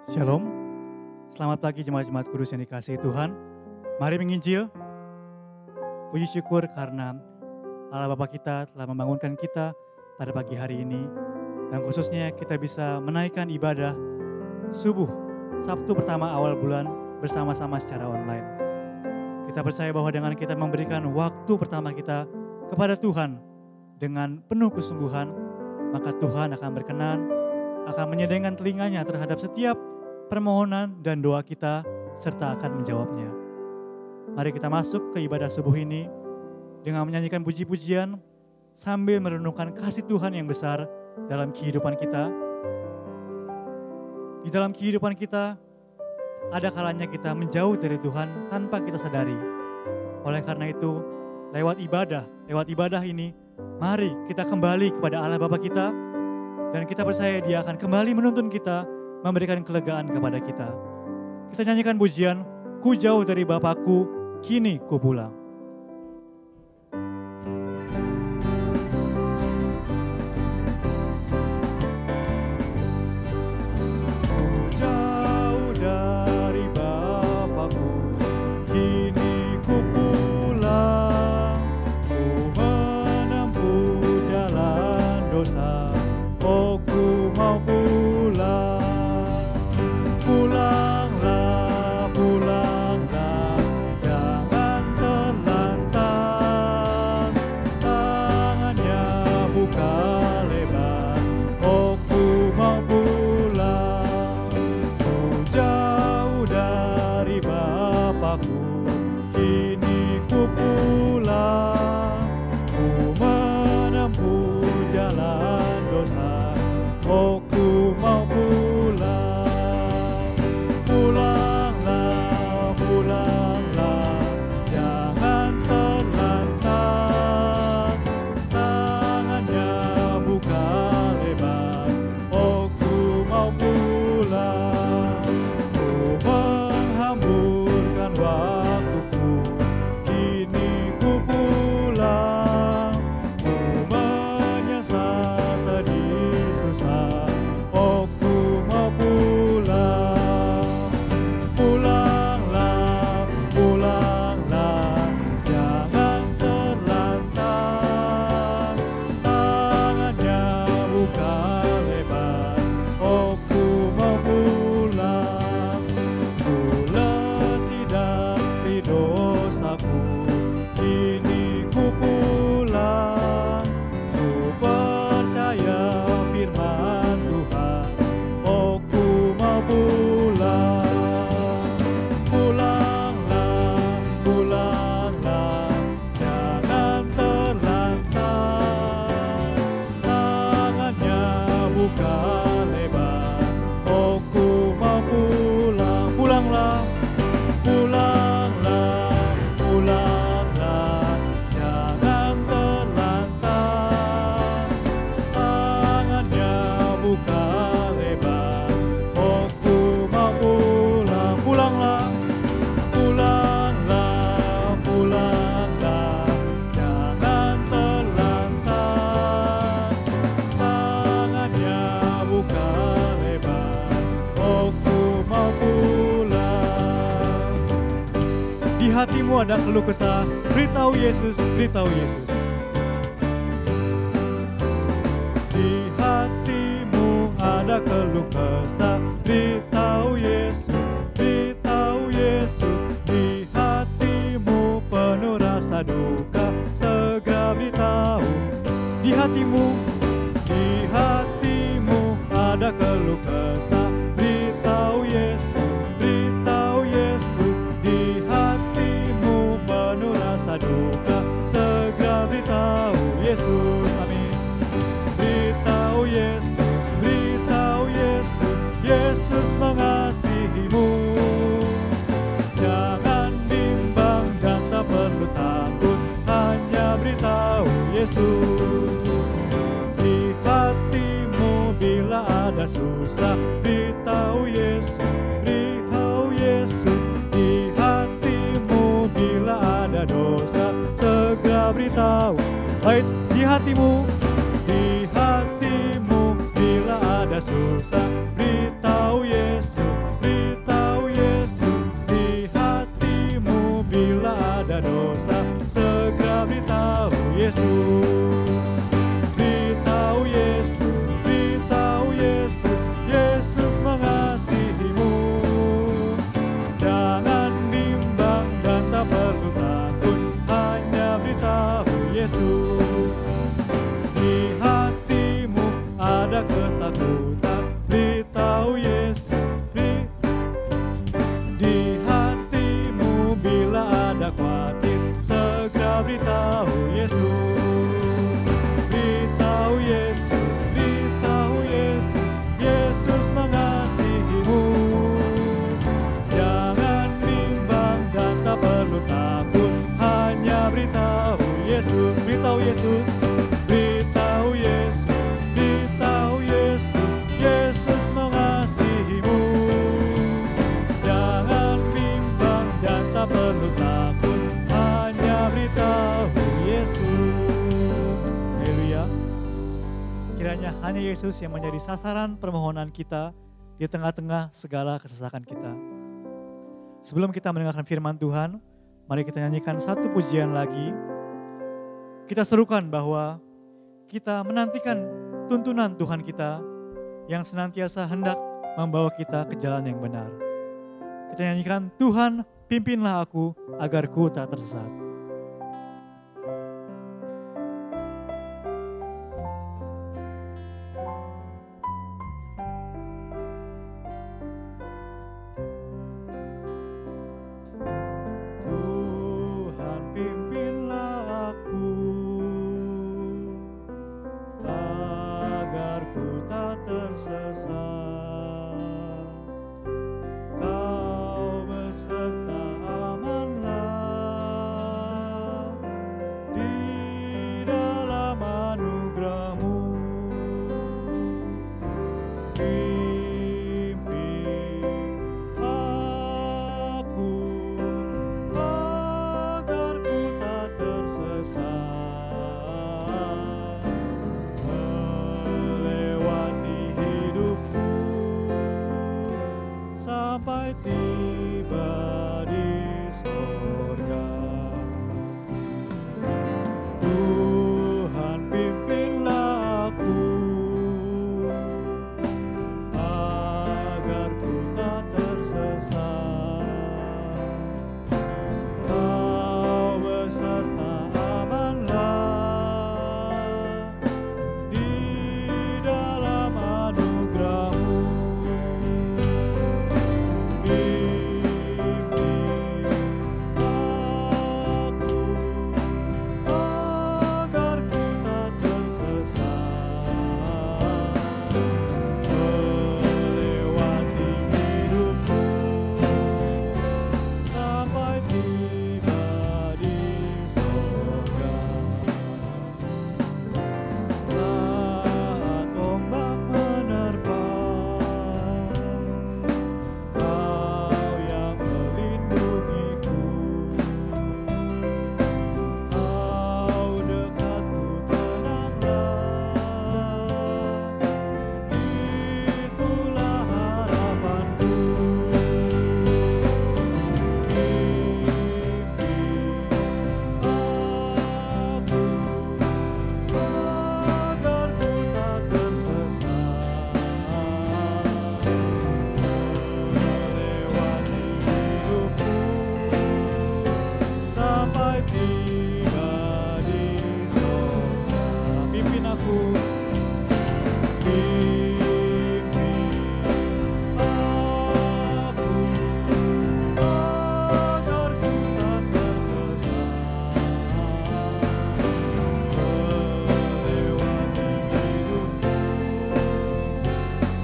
Shalom, selamat pagi jemaat-jemaat kudus yang dikasihi Tuhan. Mari menginjil, puji syukur karena Allah Bapa kita telah membangunkan kita pada pagi hari ini. Dan khususnya kita bisa menaikkan ibadah subuh Sabtu pertama awal bulan bersama-sama secara online. Kita percaya bahwa dengan kita memberikan waktu pertama kita kepada Tuhan dengan penuh kesungguhan, maka Tuhan akan berkenan, akan menyedengkan telinganya terhadap setiap permohonan dan doa kita serta akan menjawabnya. Mari kita masuk ke ibadah subuh ini dengan menyanyikan puji-pujian sambil merenungkan kasih Tuhan yang besar dalam kehidupan kita. Di dalam kehidupan kita ada kalanya kita menjauh dari Tuhan tanpa kita sadari. Oleh karena itu, lewat ibadah ini, mari kita kembali kepada Allah Bapa kita dan kita percaya Dia akan kembali menuntun kita, memberikan kelegaan kepada kita. Kita nyanyikan pujian, ku jauh dari Bapakku, kini ku pulang. Hatimu ada keluh kesah, beritahu Yesus, beritahu Yesus. Di hatimu ada keluh kesah, beritahu Yesus, beritahu Yesus. Di hatimu penuh rasa duka, segera beritahu. Di hatimu ada keluh kesah, beritahu Yesus, beritahu Yesus. Di hatimu penuh rasa duka, segera beritahu Yesus, amin. Beritahu Yesus, beritahu Yesus, Yesus mengasihimu. Jangan bimbang dan tak perlu takut, hanya beritahu Yesus. Di hatimu bila ada susah, beritahu Yesus, beritahu Yesus. Di hatimu bila ada dosa, segera beritahu. Baik, di hatimu bila ada susah, beritahu Yesus. hanya Yesus yang menjadi sasaran permohonan kita di tengah-tengah segala kesesakan kita. Sebelum kita mendengarkan firman Tuhan, mari kita nyanyikan satu pujian lagi. Kita serukan bahwa kita menantikan tuntunan Tuhan kita yang senantiasa hendak membawa kita ke jalan yang benar. Kita nyanyikan, Tuhan pimpinlah aku agar ku tak tersesat. Tuhan pimpinlah aku agar ku tak tersesat. Kau beserta amanlah di dalam anugerah-Mu. Pimpin aku agar ku tak tersesat melewati hidupku sampai tiba di sorga. Tuhan pimpinlah aku agar ku tak tersesat. Kau beserta amanlah di dalam anugerah-Mu. Pimpin aku agar ku tak tersesat melewati hidupku sampai tiba di sorga. Saat ombak menerpa, Kau yang melindungiku. Kau dekatku tenanglah, itulah harapanku. Pimpin aku agar ku tak tersesat melewati hidupku sampai tiba di sorga. Pimpin aku, pimpin aku agar ku tak tersesat melewati hidupku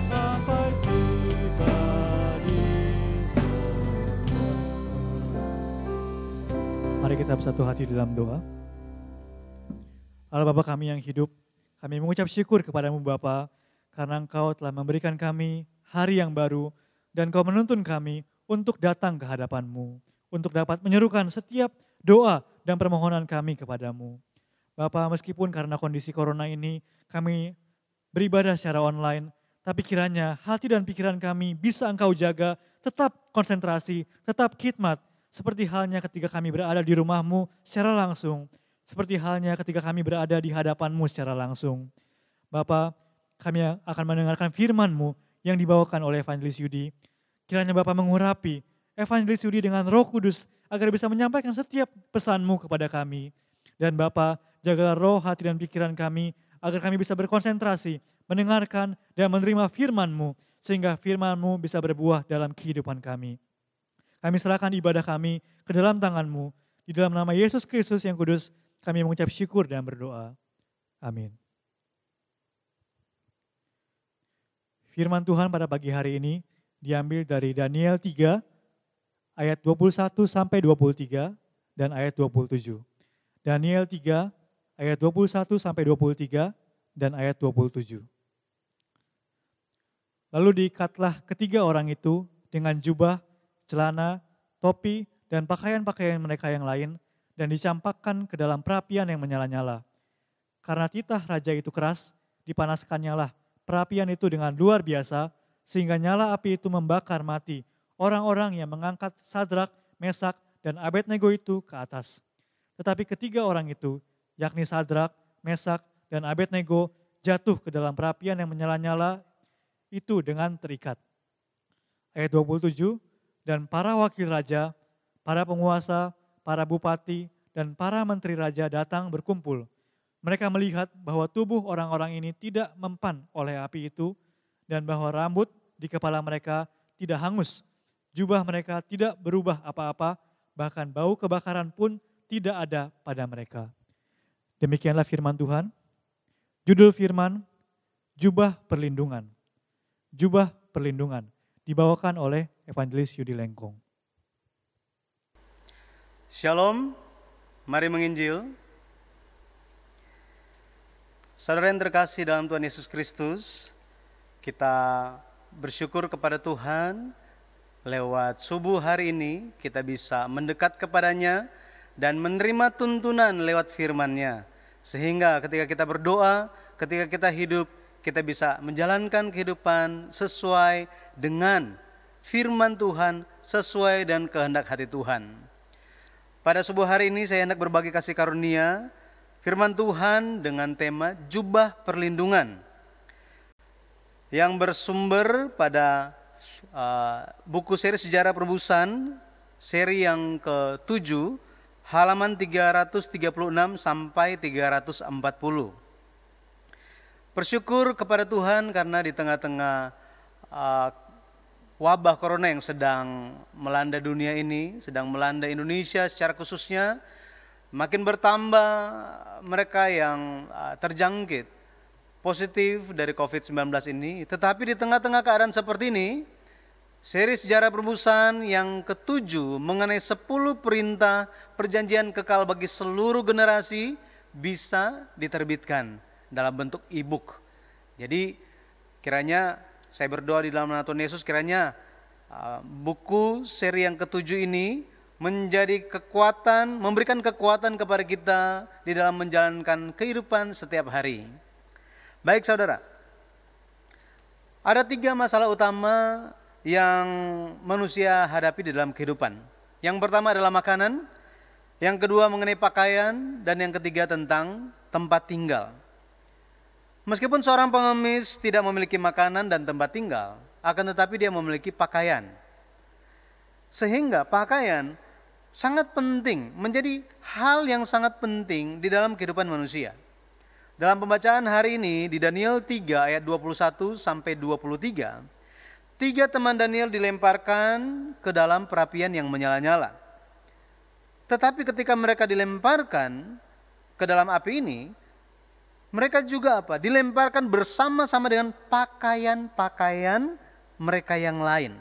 sampai tiba di sorga. Mari kita bersatu hati dalam doa. Allah Bapa kami yang hidup, kami mengucap syukur kepadamu Bapa, karena Engkau telah memberikan kami hari yang baru, dan Engkau menuntun kami untuk datang ke hadapan-Mu, untuk dapat menyerukan setiap doa dan permohonan kami kepadamu. Bapa, meskipun karena kondisi corona ini kami beribadah secara online, tapi kiranya hati dan pikiran kami bisa Engkau jaga, tetap konsentrasi, tetap khidmat, seperti halnya ketika kami berada di rumah-Mu secara langsung, seperti halnya ketika kami berada di hadapan-Mu secara langsung. Bapa, kami akan mendengarkan firman-Mu yang dibawakan oleh Evangelis Yudi. Kiranya Bapa mengurapi Evangelis Yudi dengan Roh Kudus agar bisa menyampaikan setiap pesan-Mu kepada kami. Dan Bapa, jagalah roh, hati dan pikiran kami agar kami bisa berkonsentrasi, mendengarkan dan menerima firman-Mu sehingga firman-Mu bisa berbuah dalam kehidupan kami. Kami serahkan ibadah kami ke dalam tangan-Mu. Di dalam nama Yesus Kristus yang kudus, kami mengucap syukur dan berdoa. Amin. Firman Tuhan pada pagi hari ini diambil dari Daniel 3 ayat 21 sampai 23 dan ayat 27. Daniel 3 ayat 21 sampai 23 dan ayat 27. Lalu diikatlah ketiga orang itu dengan jubah, celana, topi, dan pakaian-pakaian mereka yang lain, dan dicampakkan ke dalam perapian yang menyala-nyala. Karena titah raja itu keras, dipanaskannyalah perapian itu dengan luar biasa, sehingga nyala api itu membakar mati orang-orang yang mengangkat Sadrak, Mesak, dan Abednego itu ke atas. Tetapi ketiga orang itu, yakni Sadrak, Mesak, dan Abednego, jatuh ke dalam perapian yang menyala-nyala itu dengan terikat. Ayat 27, dan para wakil raja, para penguasa, para bupati, dan para menteri raja datang berkumpul. Mereka melihat bahwa tubuh orang-orang ini tidak mempan oleh api itu, dan bahwa rambut di kepala mereka tidak hangus. Jubah mereka tidak berubah apa-apa, bahkan bau kebakaran pun tidak ada pada mereka. Demikianlah firman Tuhan. Judul firman, jubah perlindungan. Jubah perlindungan, dibawakan oleh Evangelis Yudi Lengkong. Shalom, mari menginjil. Saudara yang terkasih dalam Tuhan Yesus Kristus, kita bersyukur kepada Tuhan lewat subuh hari ini kita bisa mendekat kepadanya dan menerima tuntunan lewat firman-Nya. Sehingga ketika kita berdoa, ketika kita hidup, kita bisa menjalankan kehidupan sesuai dengan firman Tuhan, sesuai dan kehendak hati Tuhan. Pada subuh hari ini saya hendak berbagi kasih karunia firman Tuhan dengan tema jubah perlindungan yang bersumber pada buku seri Sejarah Penebusan, seri yang ke-7, halaman 336 sampai 340. Bersyukur kepada Tuhan karena di tengah-tengah wabah corona yang sedang melanda dunia ini, sedang melanda Indonesia secara khususnya, makin bertambah mereka yang terjangkit positif dari COVID-19 ini. Tetapi di tengah-tengah keadaan seperti ini, seri Sejarah Penebusan yang ke-7 mengenai 10 perintah perjanjian kekal bagi seluruh generasi bisa diterbitkan dalam bentuk e-book. Jadi kiranya saya berdoa di dalam nama Tuhan Yesus, kiranya buku seri yang ke-7 ini menjadi kekuatan, memberikan kekuatan kepada kita di dalam menjalankan kehidupan setiap hari. Baik saudara, ada 3 masalah utama yang manusia hadapi di dalam kehidupan. Yang pertama adalah makanan, yang kedua mengenai pakaian, dan yang ketiga tentang tempat tinggal. Meskipun seorang pengemis tidak memiliki makanan dan tempat tinggal, akan tetapi dia memiliki pakaian. Sehingga pakaian sangat penting, menjadi hal yang sangat penting di dalam kehidupan manusia. Dalam pembacaan hari ini di Daniel 3 ayat 21 sampai 23, 3 teman Daniel dilemparkan ke dalam perapian yang menyala-nyala. Tetapi ketika mereka dilemparkan ke dalam api ini, mereka juga dilemparkan bersama-sama dengan pakaian-pakaian mereka yang lain.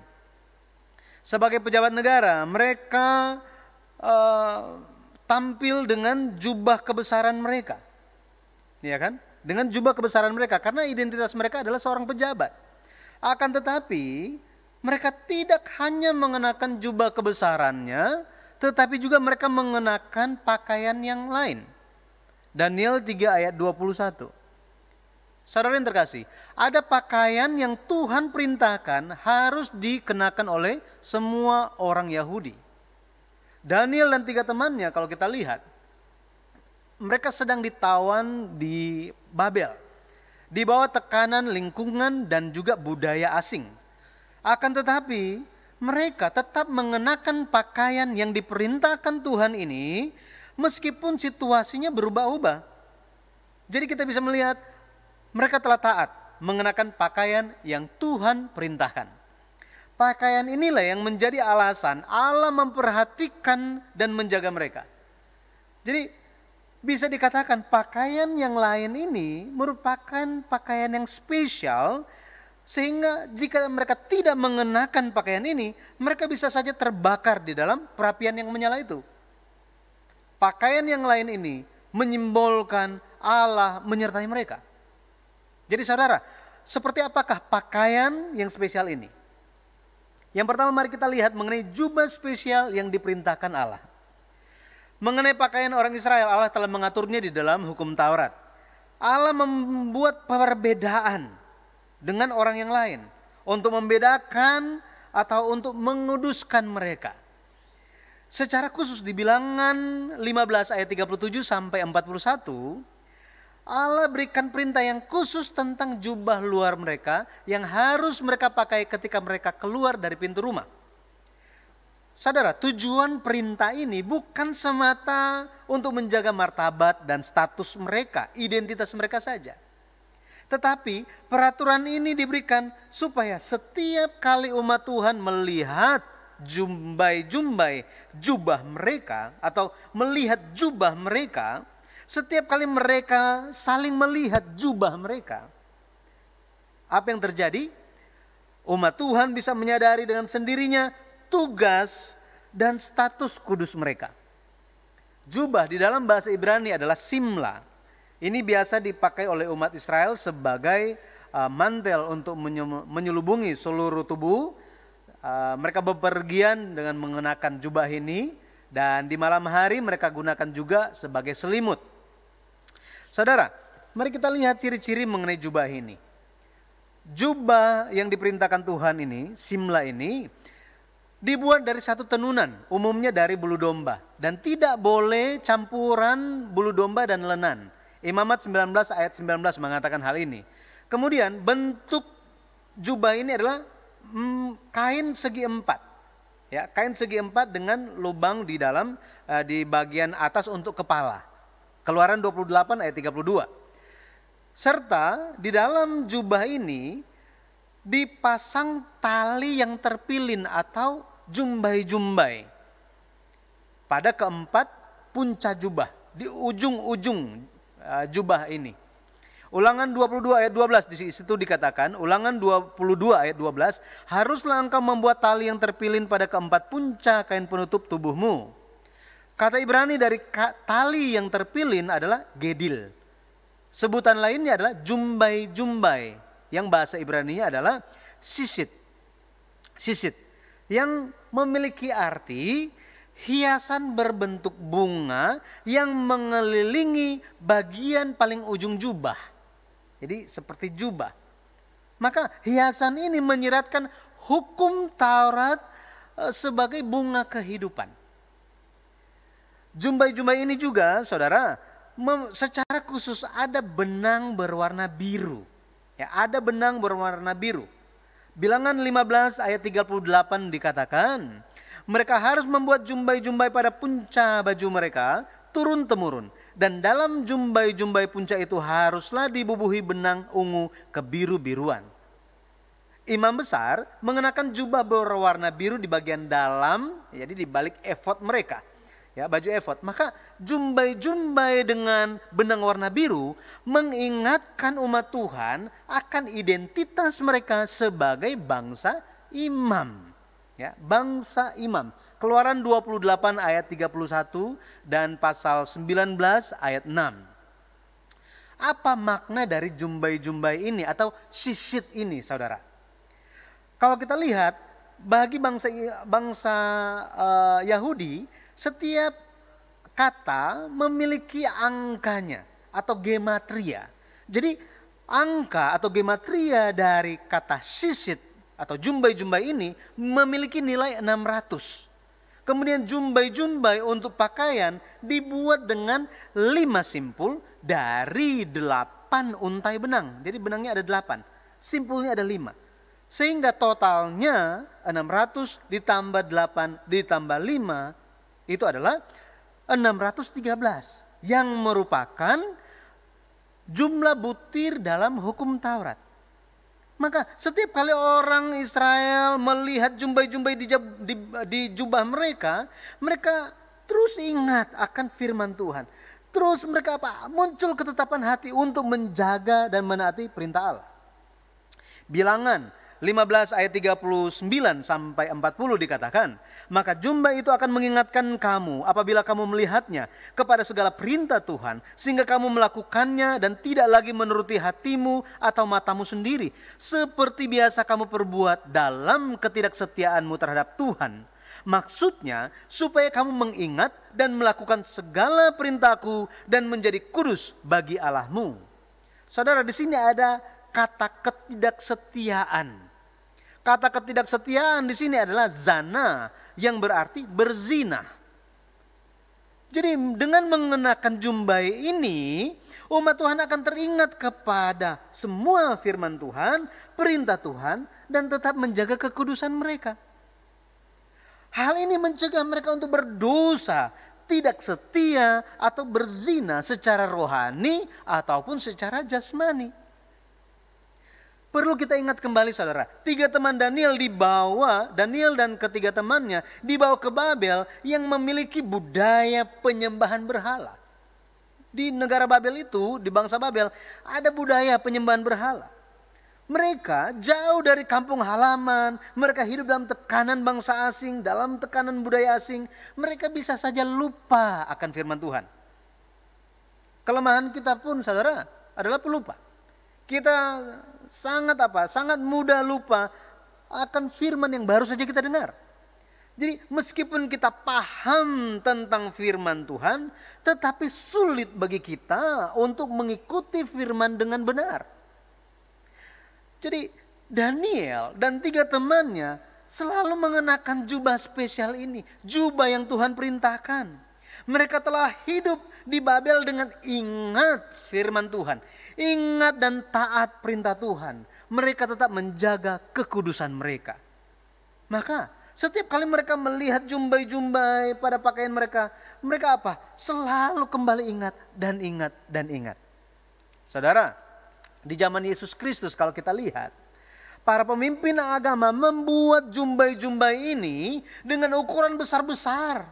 Sebagai pejabat negara, mereka tampil dengan jubah kebesaran mereka. Ya kan? Dengan jubah kebesaran mereka, karena identitas mereka adalah seorang pejabat. Akan tetapi, mereka tidak hanya mengenakan jubah kebesarannya, tetapi juga mereka mengenakan pakaian yang lain. Daniel 3 ayat 21. Saudara yang terkasih, ada pakaian yang Tuhan perintahkan harus dikenakan oleh semua orang Yahudi. Daniel dan 3 temannya kalau kita lihat, mereka sedang ditawan di Babel, di bawah tekanan lingkungan dan juga budaya asing. Akan tetapi mereka tetap mengenakan pakaian yang diperintahkan Tuhan ini, meskipun situasinya berubah-ubah. Jadi kita bisa melihat mereka telah taat mengenakan pakaian yang Tuhan perintahkan. Pakaian inilah yang menjadi alasan Allah memperhatikan dan menjaga mereka. Jadi bisa dikatakan pakaian yang lain ini merupakan pakaian yang spesial, sehingga jika mereka tidak mengenakan pakaian ini, mereka bisa saja terbakar di dalam perapian yang menyala itu. Pakaian yang lain ini menyimbolkan Allah menyertai mereka. Jadi saudara, seperti apakah pakaian yang spesial ini? Yang pertama mari kita lihat mengenai jubah spesial yang diperintahkan Allah. Mengenai pakaian orang Israel, Allah telah mengaturnya di dalam hukum Taurat. Allah membuat perbedaan dengan orang yang lain, untuk membedakan atau untuk menguduskan mereka. Secara khusus di Bilangan 15 ayat 37 sampai 41, Allah berikan perintah yang khusus tentang jubah luar mereka yang harus mereka pakai ketika mereka keluar dari pintu rumah. Saudara, tujuan perintah ini bukan semata untuk menjaga martabat dan status mereka, identitas mereka saja. Tetapi peraturan ini diberikan supaya setiap kali umat Tuhan melihat jubah mereka atau melihat jubah mereka, setiap kali mereka saling melihat jubah mereka, apa yang terjadi? Umat Tuhan bisa menyadari dengan sendirinya tugas dan status kudus mereka. Jubah di dalam bahasa Ibrani adalah simla. Ini biasa dipakai oleh umat Israel sebagai mantel untuk menyelubungi seluruh tubuh. Mereka bepergian dengan mengenakan jubah ini, dan di malam hari mereka gunakan juga sebagai selimut. Saudara, mari kita lihat ciri-ciri mengenai jubah ini. Jubah yang diperintahkan Tuhan ini, simla ini, dibuat dari satu tenunan, umumnya dari bulu domba. Dan tidak boleh campuran bulu domba dan lenan. Imamat 19 ayat 19 mengatakan hal ini. Kemudian bentuk jubah ini adalah kain segi empat. Ya, kain segi empat dengan lubang di dalam di bagian atas untuk kepala. Keluaran 28 ayat 32. Serta di dalam jubah ini dipasang tali yang terpilin atau jumbai-jumbai pada keempat punca jubah, di ujung-ujung jubah ini. Ulangan 22 ayat 12 di situ dikatakan, Ulangan 22 ayat 12, haruslah engkau membuat tali yang terpilin pada keempat punca kain penutup tubuhmu. Kata Ibrani dari tali yang terpilin adalah gedil. Sebutan lainnya adalah jumbai-jumbai, yang bahasa Ibraninya adalah sisit. Sisit yang memiliki arti hiasan berbentuk bunga yang mengelilingi bagian paling ujung jubah. Jadi seperti jubah. Maka hiasan ini menyiratkan hukum Taurat sebagai bunga kehidupan. Jumbai-jumbai ini juga, saudara, secara khusus ada benang berwarna biru. Ya, ada benang berwarna biru. Bilangan 15 ayat 38 dikatakan, mereka harus membuat jumbai-jumbai pada punca baju mereka turun-temurun. Dan dalam jumbai-jumbai punca itu haruslah dibubuhi benang ungu kebiru-biruan. Imam besar mengenakan jubah berwarna biru di bagian dalam, jadi di balik efod mereka. Ya, baju efod. Maka jumbai-jumbai dengan benang warna biru mengingatkan umat Tuhan akan identitas mereka sebagai bangsa imam. Ya, bangsa imam. Keluaran 28 ayat 31 dan pasal 19 ayat 6. Apa makna dari jumbai-jumbai ini atau sisit ini, saudara? Kalau kita lihat bagi bangsa Yahudi, setiap kata memiliki angkanya atau gematria. Jadi angka atau gematria dari kata sisit atau jumbai-jumbai ini memiliki nilai 600. Kemudian jumbai-jumbai untuk pakaian dibuat dengan 5 simpul dari 8 untai benang. Jadi benangnya ada 8, simpulnya ada 5. Sehingga totalnya 600 ditambah 8 ditambah 5 itu adalah 613 yang merupakan jumlah butir dalam hukum Taurat. Maka setiap kali orang Israel melihat jumbai-jumbai di jubah mereka, mereka terus ingat akan firman Tuhan. Terus mereka muncul ketetapan hati untuk menjaga dan menaati perintah Allah. Bilangan 15 ayat 39 sampai 40 dikatakan, maka jumbai itu akan mengingatkan kamu apabila kamu melihatnya kepada segala perintah Tuhan, sehingga kamu melakukannya dan tidak lagi menuruti hatimu atau matamu sendiri, seperti biasa kamu perbuat dalam ketidaksetiaanmu terhadap Tuhan. Maksudnya supaya kamu mengingat dan melakukan segala perintahku dan menjadi kudus bagi Allahmu. Saudara, di sini ada kata ketidaksetiaan. Kata ketidaksetiaan di sini adalah zana, yang berarti berzina. Jadi dengan mengenakan jubah ini, umat Tuhan akan teringat kepada semua firman Tuhan, perintah Tuhan, dan tetap menjaga kekudusan mereka. Hal ini mencegah mereka untuk berdosa, tidak setia, atau berzina secara rohani ataupun secara jasmani. Perlu kita ingat kembali saudara, 3 teman Daniel Daniel dan ketiga temannya dibawa ke Babel yang memiliki budaya penyembahan berhala. Di negara Babel itu, di bangsa Babel, ada budaya penyembahan berhala. Mereka jauh dari kampung halaman, mereka hidup dalam tekanan bangsa asing, dalam tekanan budaya asing. Mereka bisa saja lupa akan firman Tuhan. Kelemahan kita pun saudara adalah pelupa. Kita sangat mudah lupa akan firman yang baru saja kita dengar. Jadi meskipun kita paham tentang firman Tuhan, tetapi sulit bagi kita untuk mengikuti firman dengan benar. Jadi Daniel dan 3 temannya selalu mengenakan jubah spesial ini, jubah yang Tuhan perintahkan. Mereka telah hidup di Babel dengan ingat firman Tuhan, ingat dan taat perintah Tuhan. Mereka tetap menjaga kekudusan mereka. Maka setiap kali mereka melihat jumbai-jumbai pada pakaian mereka, mereka apa? Selalu kembali ingat dan ingat dan ingat. Saudara, di zaman Yesus Kristus kalau kita lihat, para pemimpin agama membuat jumbai-jumbai ini dengan ukuran besar-besar.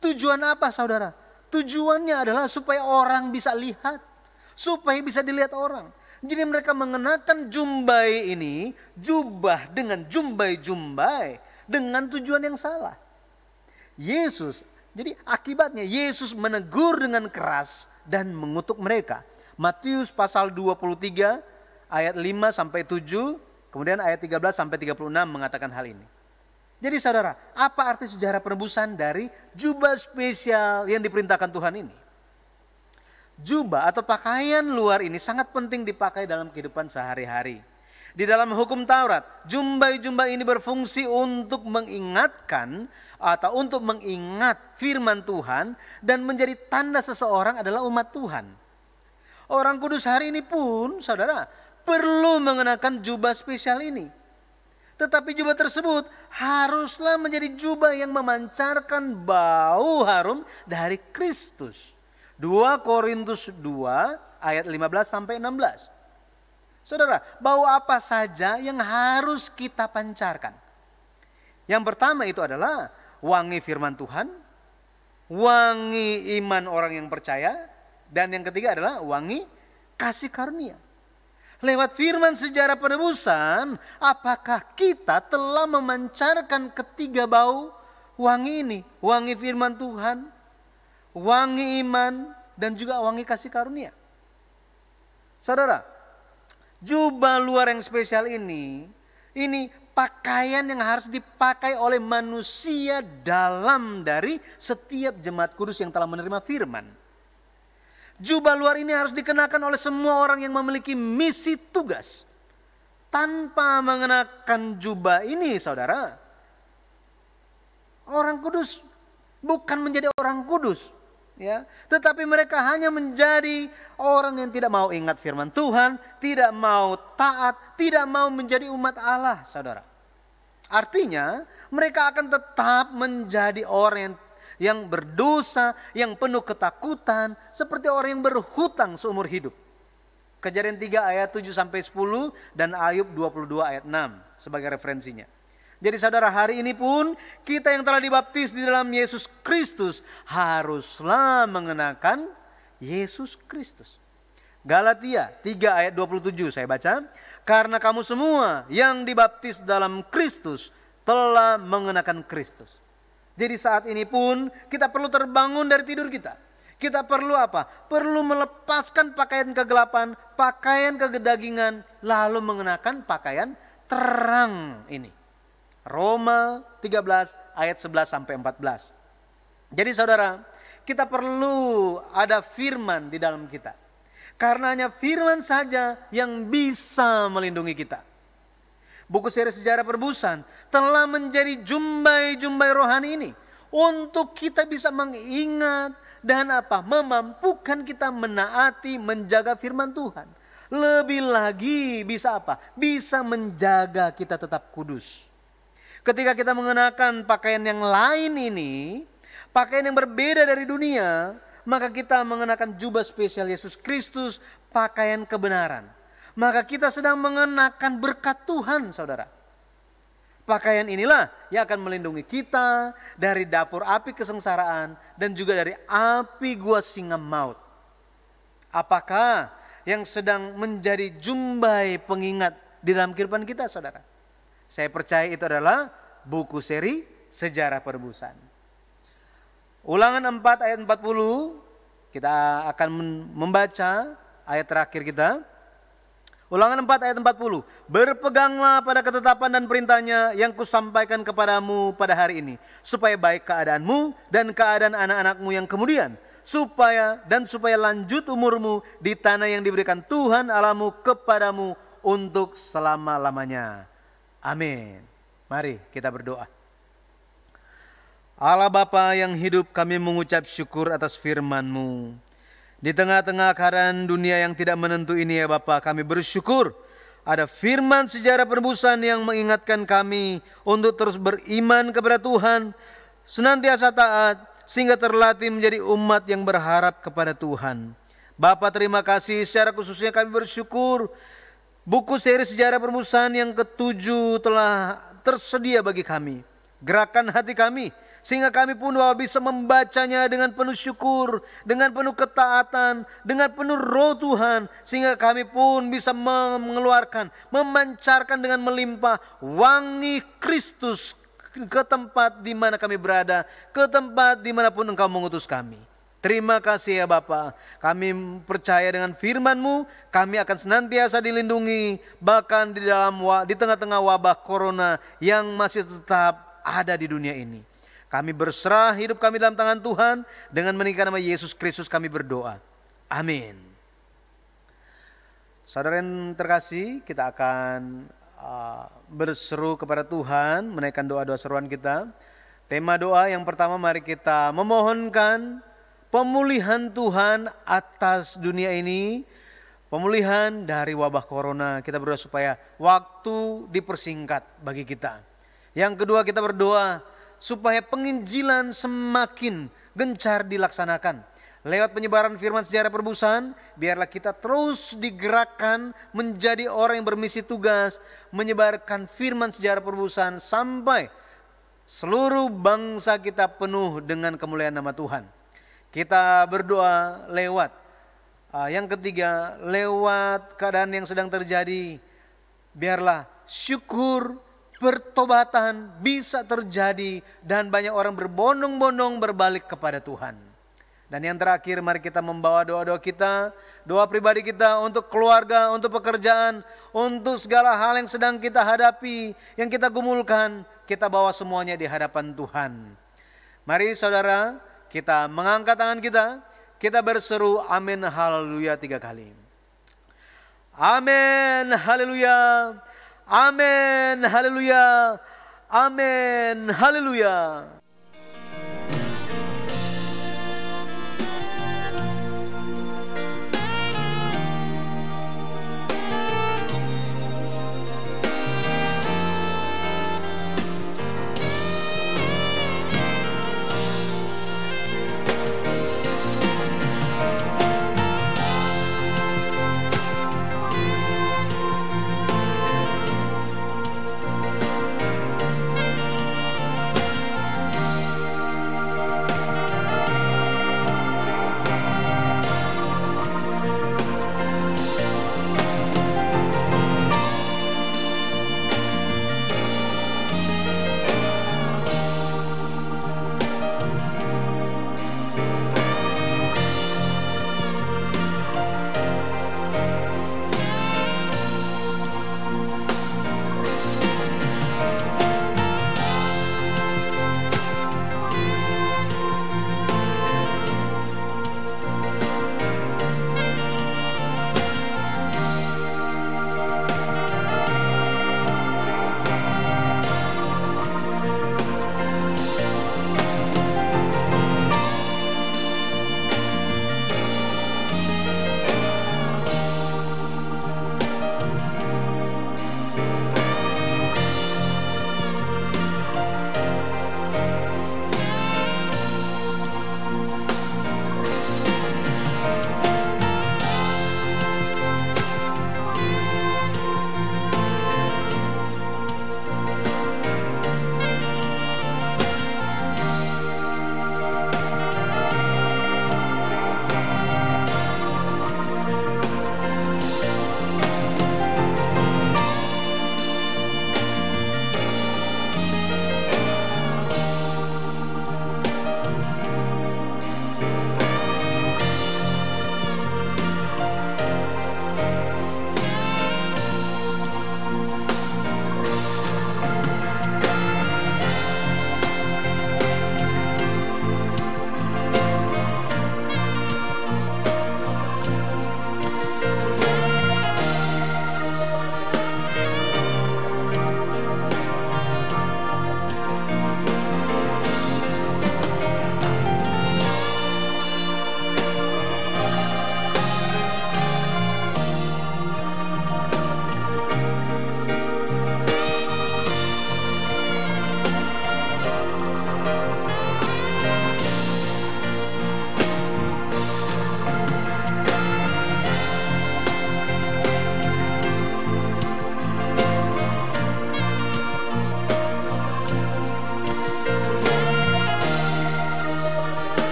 Tujuan apa saudara? Tujuannya adalah supaya orang bisa lihat, supaya bisa dilihat orang. Jadi mereka mengenakan jumbai ini, jubah dengan jumbai-jumbai, dengan tujuan yang salah. Jadi akibatnya Yesus menegur dengan keras dan mengutuk mereka. Matius pasal 23 ayat 5 sampai 7, kemudian ayat 13 sampai 36 mengatakan hal ini. Jadi saudara, apa arti sejarah penebusan dari jubah spesial yang diperintahkan Tuhan ini? Jubah atau pakaian luar ini sangat penting dipakai dalam kehidupan sehari-hari. Di dalam hukum Taurat, jumbai-jumbai ini berfungsi untuk mengingatkan atau untuk mengingat firman Tuhan dan menjadi tanda seseorang adalah umat Tuhan. Orang kudus hari ini pun, saudara, perlu mengenakan jubah spesial ini. Tetapi jubah tersebut haruslah menjadi jubah yang memancarkan bau harum dari Kristus. 2 Korintus 2 ayat 15 sampai 16. Saudara, bau apa saja yang harus kita pancarkan? Yang pertama itu adalah wangi firman Tuhan, wangi iman orang yang percaya, dan yang ketiga adalah wangi kasih karunia. Lewat firman sejarah penebusan, apakah kita telah memancarkan ketiga bau wangi ini? Wangi firman Tuhan, wangi iman, dan juga wangi kasih karunia. Saudara, jubah luar yang spesial ini pakaian yang harus dipakai oleh manusia dalam dari setiap jemaat kudus yang telah menerima firman. Jubah luar ini harus dikenakan oleh semua orang yang memiliki misi tugas. Tanpa mengenakan jubah ini saudara, orang kudus bukan menjadi orang kudus, ya, tetapi mereka hanya menjadi orang yang tidak mau ingat firman Tuhan, tidak mau taat, tidak mau menjadi umat Allah, saudara. Artinya mereka akan tetap menjadi orang yang berdosa, yang penuh ketakutan, seperti orang yang berhutang seumur hidup. Kejadian 3 ayat 7 sampai 10 dan Ayub 22 ayat 6 sebagai referensinya. Jadi saudara, hari ini pun kita yang telah dibaptis di dalam Yesus Kristus haruslah mengenakan Yesus Kristus. Galatia 3 ayat 27 saya baca. Karena kamu semua yang dibaptis dalam Kristus telah mengenakan Kristus. Jadi saat ini pun kita perlu terbangun dari tidur kita. Kita perlu apa? Perlu melepaskan pakaian kegelapan, pakaian kedagingan, lalu mengenakan pakaian terang ini. Roma 13 ayat 11 sampai 14. Jadi saudara, kita perlu ada firman di dalam kita. Karena hanya firman saja yang bisa melindungi kita. Buku seri Sejarah Perebusan telah menjadi jumbai-jumbai rohani ini untuk kita bisa mengingat dan memampukan kita menaati, menjaga firman Tuhan. Lebih lagi bisa bisa menjaga kita tetap kudus. Ketika kita mengenakan pakaian yang lain ini, pakaian yang berbeda dari dunia, maka kita mengenakan jubah spesial Yesus Kristus, pakaian kebenaran. Maka kita sedang mengenakan berkat Tuhan, saudara. Pakaian inilah yang akan melindungi kita dari dapur api kesengsaraan dan juga dari api gua singa maut. Apakah yang sedang menjadi jumbai pengingat di dalam kehidupan kita, saudara? Saya percaya itu adalah buku seri Sejarah Perebusan. Ulangan 4 ayat 40, kita akan membaca ayat terakhir kita. Ulangan 4 ayat 40. Berpeganglah pada ketetapan dan perintahnya yang kusampaikan kepadamu pada hari ini, supaya baik keadaanmu dan keadaan anak-anakmu yang kemudian, supaya lanjut umurmu di tanah yang diberikan Tuhan Allahmu kepadamu untuk selama-lamanya. Amin. Mari kita berdoa. Allah Bapa yang hidup, kami mengucap syukur atas firman-Mu. Di tengah-tengah keadaan dunia yang tidak menentu ini ya Bapa, kami bersyukur ada firman sejarah penebusan yang mengingatkan kami untuk terus beriman kepada Tuhan, senantiasa taat, sehingga terlatih menjadi umat yang berharap kepada Tuhan. Bapa, terima kasih, secara khususnya kami bersyukur buku seri sejarah penebusan yang ke-7 telah tersedia bagi kami. Gerakan hati kami, sehingga kami pun bisa membacanya dengan penuh syukur, dengan penuh ketaatan, dengan penuh roh Tuhan. Sehingga kami pun bisa mengeluarkan, memancarkan dengan melimpah wangi Kristus ke tempat di mana kami berada, ke tempat dimanapun Engkau mengutus kami. Terima kasih ya Bapa. Kami percaya dengan firman-Mu, kami akan senantiasa dilindungi, bahkan di tengah-tengah wabah corona yang masih tetap ada di dunia ini. Kami berserah hidup kami dalam tangan Tuhan. Dengan meninggikan nama Yesus Kristus kami berdoa. Amin. Saudara yang terkasih, kita akan berseru kepada Tuhan, menaikkan doa-doa seruan kita. Tema doa yang pertama, mari kita memohonkan pemulihan Tuhan atas dunia ini. Pemulihan dari wabah corona. Kita berdoa supaya waktu dipersingkat bagi kita. Yang kedua, kita berdoa supaya penginjilan semakin gencar dilaksanakan. Lewat penyebaran firman sejarah perebusan, biarlah kita terus digerakkan menjadi orang yang bermisi tugas, menyebarkan firman sejarah perebusan sampai seluruh bangsa kita penuh dengan kemuliaan nama Tuhan. Kita berdoa lewat yang ketiga, lewat keadaan yang sedang terjadi, biarlah syukur, pertobatan bisa terjadi dan banyak orang berbondong-bondong berbalik kepada Tuhan. Dan yang terakhir, mari kita membawa doa-doa kita, doa pribadi kita untuk keluarga, untuk pekerjaan, untuk segala hal yang sedang kita hadapi, yang kita gumulkan, kita bawa semuanya di hadapan Tuhan. Mari saudara, kita mengangkat tangan kita berseru amin haleluya 3 kali. Amin haleluya. Amin, haleluya, amin, haleluya.